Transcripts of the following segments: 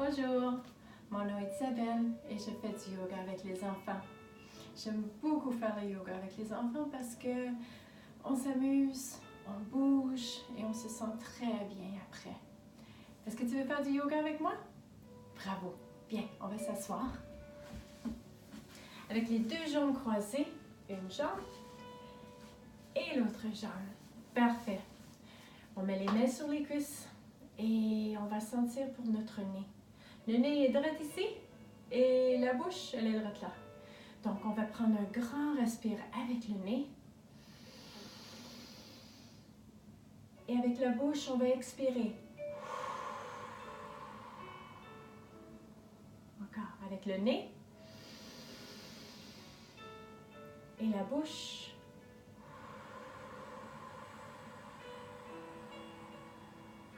Bonjour, mon nom est Isabelle et je fais du yoga avec les enfants. J'aime beaucoup faire le yoga avec les enfants parce que on s'amuse, on bouge et on se sent très bien après. Est-ce que tu veux faire du yoga avec moi? Bravo! Bien, on va s'asseoir. Avec les deux jambes croisées, une jambe et l'autre jambe. Parfait. On met les mains sur les cuisses et on va sentir pour notre nez. Le nez est droit ici et la bouche, elle est droite là. Donc, on va prendre un grand respire avec le nez. Et avec la bouche, on va expirer. Encore avec le nez. Et la bouche.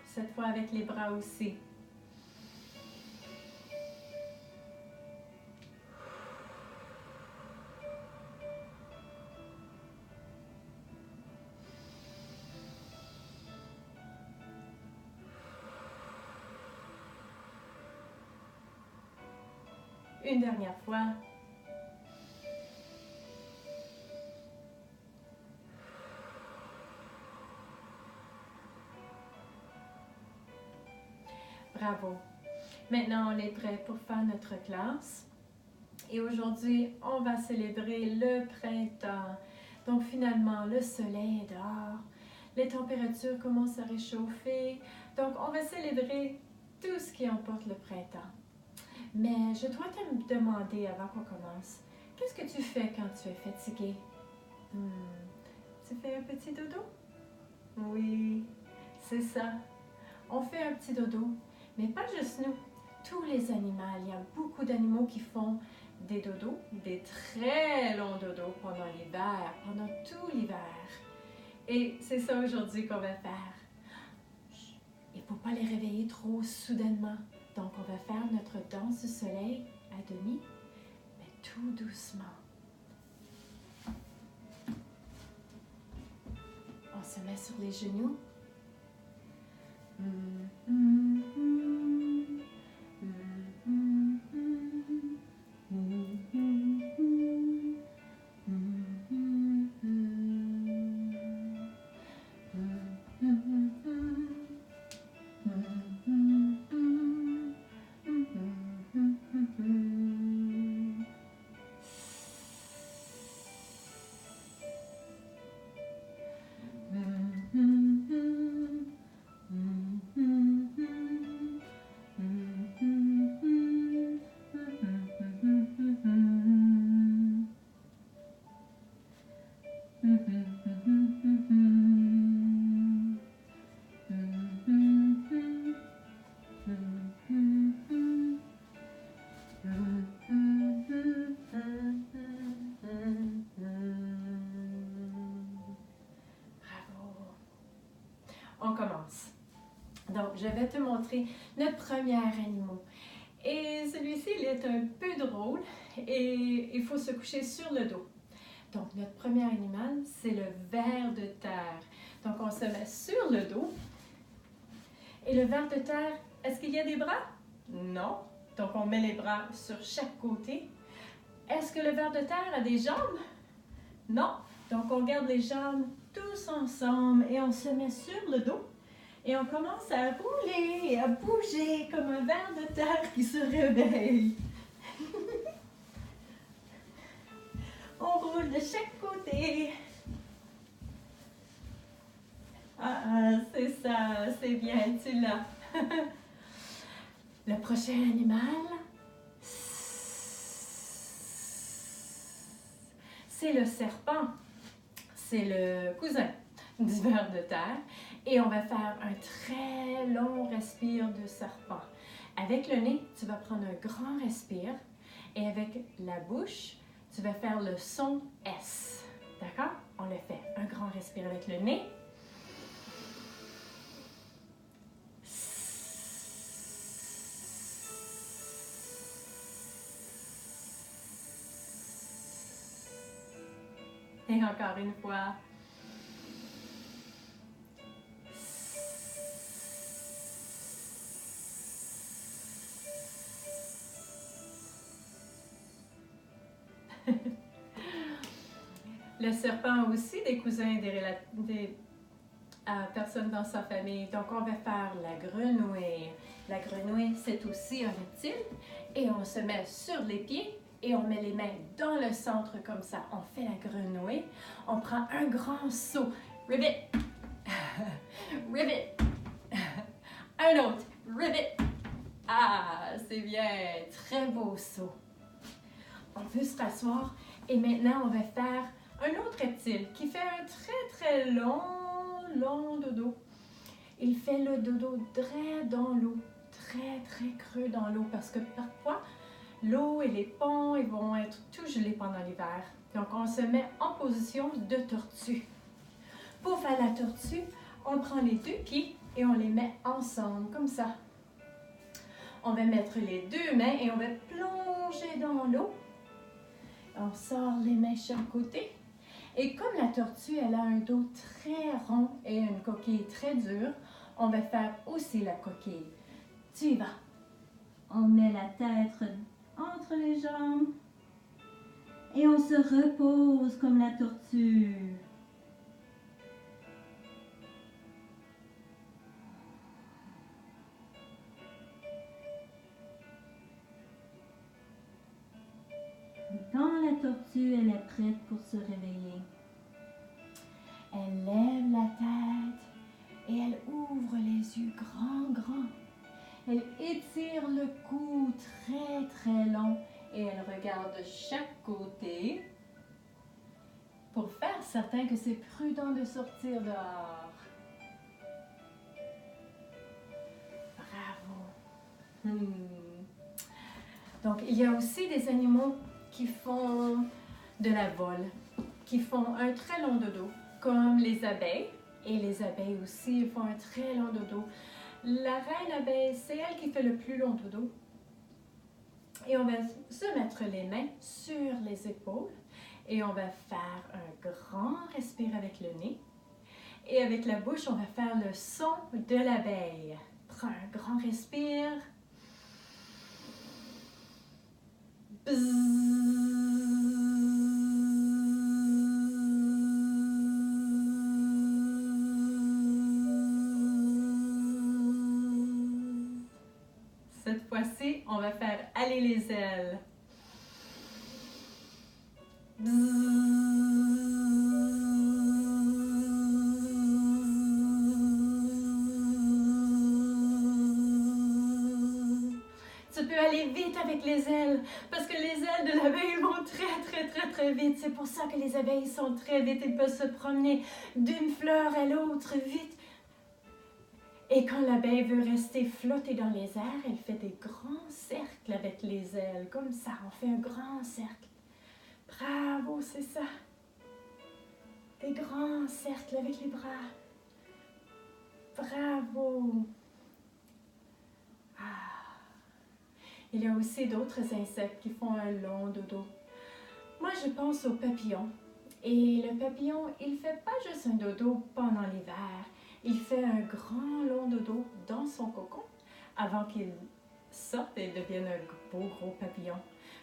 Cette fois avec les bras aussi. Une dernière fois. Bravo. Maintenant, on est prêt pour faire notre classe. Et aujourd'hui, on va célébrer le printemps. Donc finalement, le soleil est dehors. Les températures commencent à réchauffer. Donc, on va célébrer tout ce qui emporte le printemps. Mais je dois te demander avant qu'on commence, qu'est-ce que tu fais quand tu es fatigué? Tu fais un petit dodo? Oui, c'est ça. On fait un petit dodo, mais pas juste nous. Tous les animaux, il y a beaucoup d'animaux qui font des dodos, des très longs dodos pendant l'hiver, pendant tout l'hiver. Et c'est ça aujourd'hui qu'on va faire. Il ne faut pas les réveiller trop soudainement. Donc, on va faire notre danse du soleil à demi, mais tout doucement. On se met sur les genoux. On commence. Donc, je vais te montrer notre premier animal. Et celui-ci, il est un peu drôle et il faut se coucher sur le dos. Donc, notre premier animal, c'est le ver de terre. Donc, on se met sur le dos. Et le ver de terre, est-ce qu'il y a des bras? Non. Donc, on met les bras sur chaque côté. Est-ce que le ver de terre a des jambes? Non. Donc, on garde les jambes tous ensemble et on se met sur le dos. Et on commence à rouler et à bouger comme un ver de terre qui se réveille. On roule de chaque côté. C'est ça, c'est bien, tu l'as. Le prochain animal, c'est le serpent. C'est le cousin du ver de terre. Et on va faire un très long respire de serpent. Avec le nez, tu vas prendre un grand respire. Et avec la bouche, tu vas faire le son S. D'accord? On le fait. Un grand respire avec le nez. Et encore une fois. Le serpent a aussi des cousins, des personnes dans sa famille. Donc, on va faire la grenouille. La grenouille, c'est aussi un reptile. Et on se met sur les pieds et on met les mains dans le centre comme ça. On fait la grenouille. On prend un grand saut. Rivet. Rivet. Un autre. Rivet. Ah, c'est bien. Très beau saut. On peut se rasseoir et maintenant, on va faire un autre reptile qui fait un très long dodo. Il fait le dodo très dans l'eau, très creux dans l'eau parce que parfois, l'eau et les ponts ils vont être tout gelés pendant l'hiver. Donc, on se met en position de tortue. Pour faire la tortue, on prend les deux pieds et on les met ensemble comme ça. On va mettre les deux mains et on va plonger dans l'eau. On sort les mains chaque côté. Et comme la tortue, elle a un dos très rond et une coquille très dure, on va faire aussi la coquille. Tu y vas. On met la tête entre les jambes et on se repose comme la tortue. Quand la tortue, elle est prête pour se réveiller. Elle lève la tête et elle ouvre les yeux grands. Elle étire le cou très long et elle regarde chaque côté pour faire certain que c'est prudent de sortir dehors. Bravo! Donc, il y a aussi des animaux qui font de la vol, qui font un très long dodo, comme les abeilles. Et les abeilles aussi font un très long dodo. La reine abeille, c'est elle qui fait le plus long dodo. Et on va se mettre les mains sur les épaules et on va faire un grand respire avec le nez. Et avec la bouche, on va faire le son de l'abeille. Prends un grand respire. Cette fois-ci, on va faire aller les ailes. Tu peux aller vite avec les ailes parce que les ailes de l'abeille vont très vite. C'est pour ça que les abeilles sont très vite. Elles peuvent se promener d'une fleur à l'autre vite. Et quand l'abeille veut rester flotter dans les airs, elle fait des grands cercles avec les ailes. Comme ça, on fait un grand cercle. Bravo, c'est ça. Des grands cercles avec les bras. Bravo. Il y a aussi d'autres insectes qui font un long dodo. Moi, je pense aux papillons. Et le papillon, il ne fait pas juste un dodo pendant l'hiver. Il fait un grand long dodo dans son cocon avant qu'il sorte et devienne un beau gros papillon.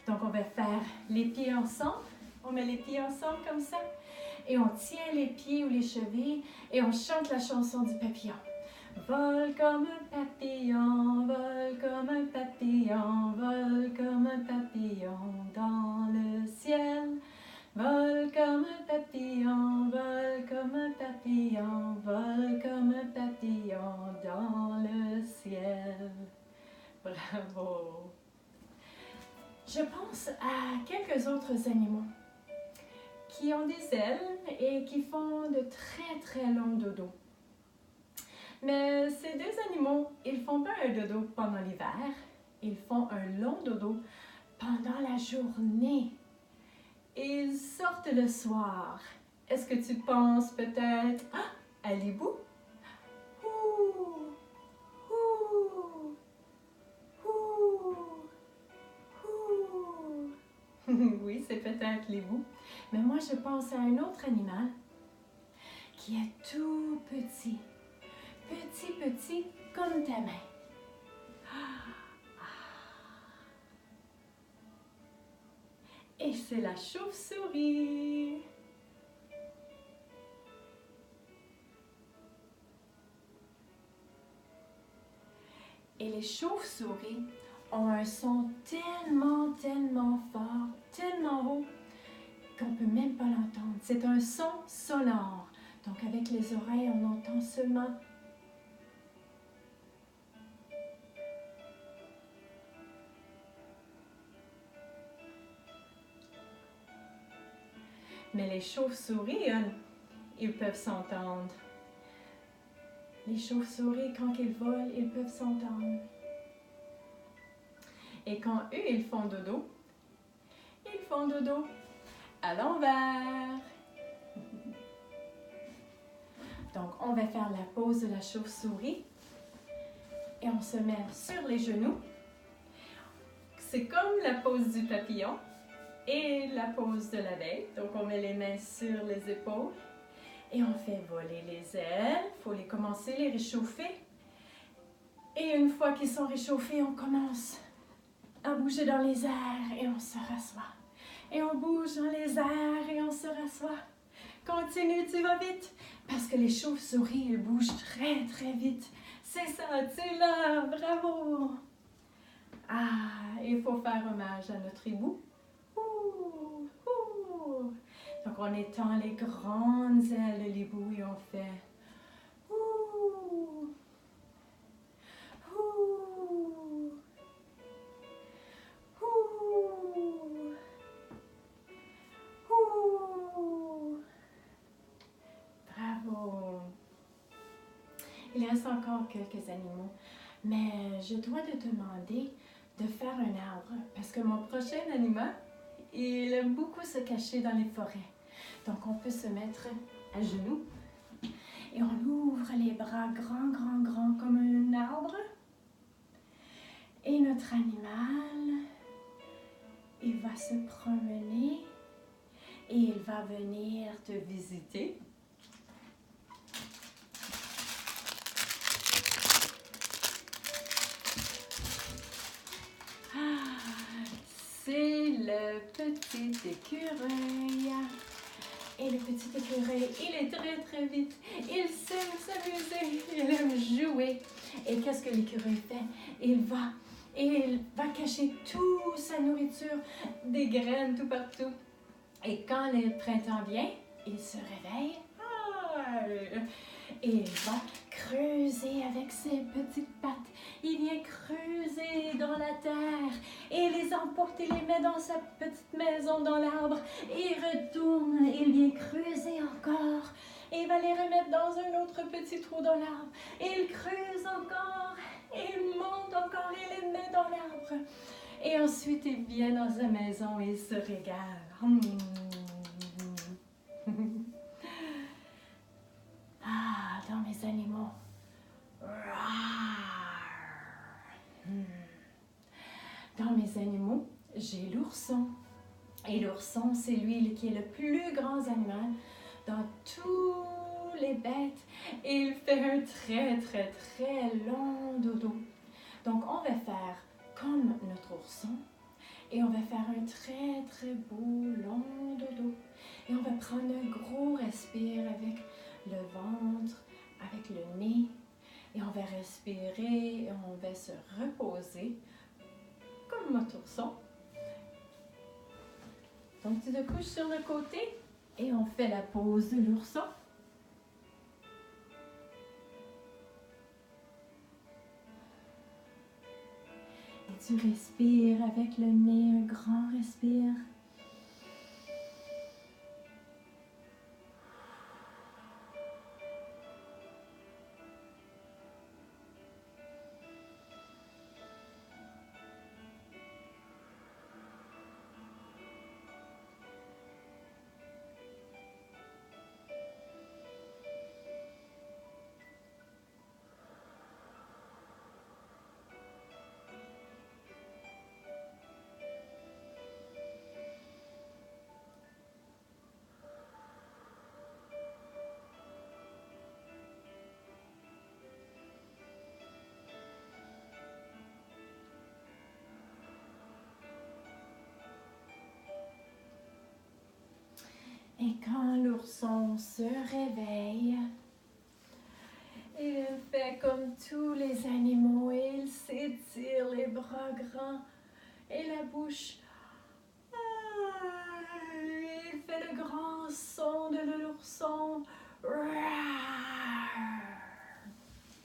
Donc, on va faire les pieds ensemble. On met les pieds ensemble comme ça. Et on tient les pieds ou les chevilles et on chante la chanson du papillon. Vole comme un papillon, vole comme un papillon, vole comme un papillon dans le ciel. Vole comme un papillon, vole comme un papillon, vole comme un papillon dans le ciel. Bravo! Je pense à quelques autres animaux qui ont des ailes et qui font de très longs dodos. Mais ces deux animaux, ils font pas un dodo pendant l'hiver, ils font un long dodo pendant la journée. Et ils sortent le soir. Est-ce que tu penses peut-être à l'hibou? Oui, c'est peut-être l'hibou. Mais moi, je pense à un autre animal qui est tout petit. Petit comme ta main. Et c'est la chauve-souris. Et les chauves-souris ont un son tellement, tellement fort, tellement haut, qu'on ne peut même pas l'entendre. C'est un son sonore. Donc avec les oreilles, on entend seulement. Mais les chauves-souris, ils peuvent s'entendre. Les chauves-souris, quand ils volent, ils peuvent s'entendre. Et quand eux, ils font dodo à l'envers. Donc, on va faire la pose de la chauve-souris et on se met sur les genoux. C'est comme la pose du papillon et la pose de l'abeille. Donc, on met les mains sur les épaules et on fait voler les ailes. Il faut commencer à les réchauffer. Et une fois qu'ils sont réchauffés, on commence à bouger dans les airs et on se rassoit. Et on bouge dans les airs et on se rassoit. Continue, tu vas vite. Parce que les chauves-souris, ils bougent très, très vite. C'est ça, tu es là, bravo. Ah, il faut faire hommage à notre hibou. Ouh, ouh. Donc, on étend les grandes ailes de l'hibou et on fait ouh, ouh, ouh, ouh. Bravo. Il reste encore quelques animaux, mais je dois te demander de faire un arbre parce que mon prochain animal, il aime beaucoup se cacher dans les forêts. Donc, on peut se mettre à genoux et on ouvre les bras grands, grands, grands comme un arbre. Et notre animal, il va se promener et il va venir te visiter. C'est le petit écureuil. Et le petit écureuil, il est très très vite. Il sait s'amuser, il aime jouer. Et qu'est-ce que l'écureuil fait? Il va cacher toute sa nourriture, des graines tout partout. Et quand le printemps vient, il se réveille. Et il va creuser avec ses petites pattes. Il vient creuser dans la terre et les emporte et les met dans sa petite maison dans l'arbre. Et il retourne, il vient creuser encore. Et il va les remettre dans un autre petit trou dans l'arbre. Et il creuse encore, et il monte encore et les met dans l'arbre. Et ensuite, il vient dans sa maison et il se régale. Ah, dans mes animaux. Dans mes animaux, j'ai l'ourson. Et l'ourson, c'est lui qui est le plus grand animal dans tous les bêtes. Et il fait un très, très, très long dodo. Donc, on va faire comme notre ourson. Et on va faire un très, très beau, long dodo. Et on va prendre un gros respire avec le ventre, avec le nez. Et on va respirer et on va se reposer comme notre ourson. Donc, tu te couches sur le côté et on fait la pose de l'ourson. Et tu respires avec le nez, un grand respire. Et quand l'ourson se réveille, il fait comme tous les animaux et il s'étire les bras grands et la bouche. Il fait le grand son de l'ourson.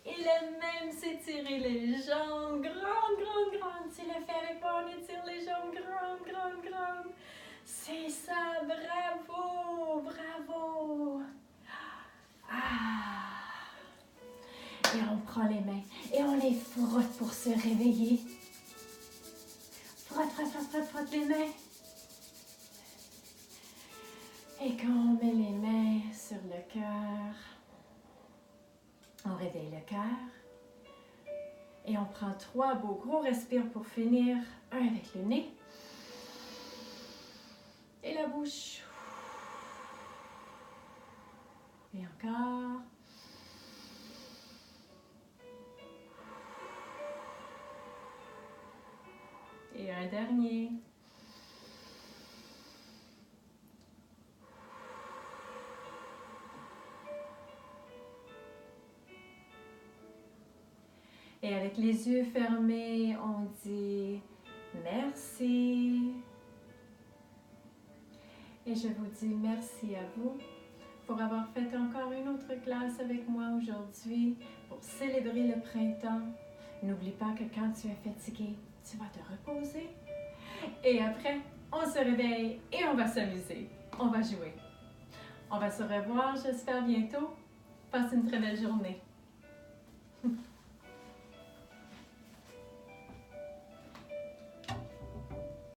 Il aime même s'étirer les jambes grandes. S'il le fait avec moi, on étire les jambes grandes. C'est ça, bravo. Et on prend les mains et on les frotte pour se réveiller. Frotte les mains. Et quand on met les mains sur le cœur, on réveille le cœur. Et on prend 3 beaux gros respires pour finir. Un avec le nez. Et la bouche. Et encore. Et un dernier. Et avec les yeux fermés, on dit merci. Et je vous dis merci à vous pour avoir fait encore une autre classe avec moi aujourd'hui pour célébrer le printemps. N'oublie pas que quand tu es fatigué, tu vas te reposer. Et après, on se réveille et on va s'amuser. On va jouer. On va se revoir, j'espère, bientôt. Passe une très belle journée.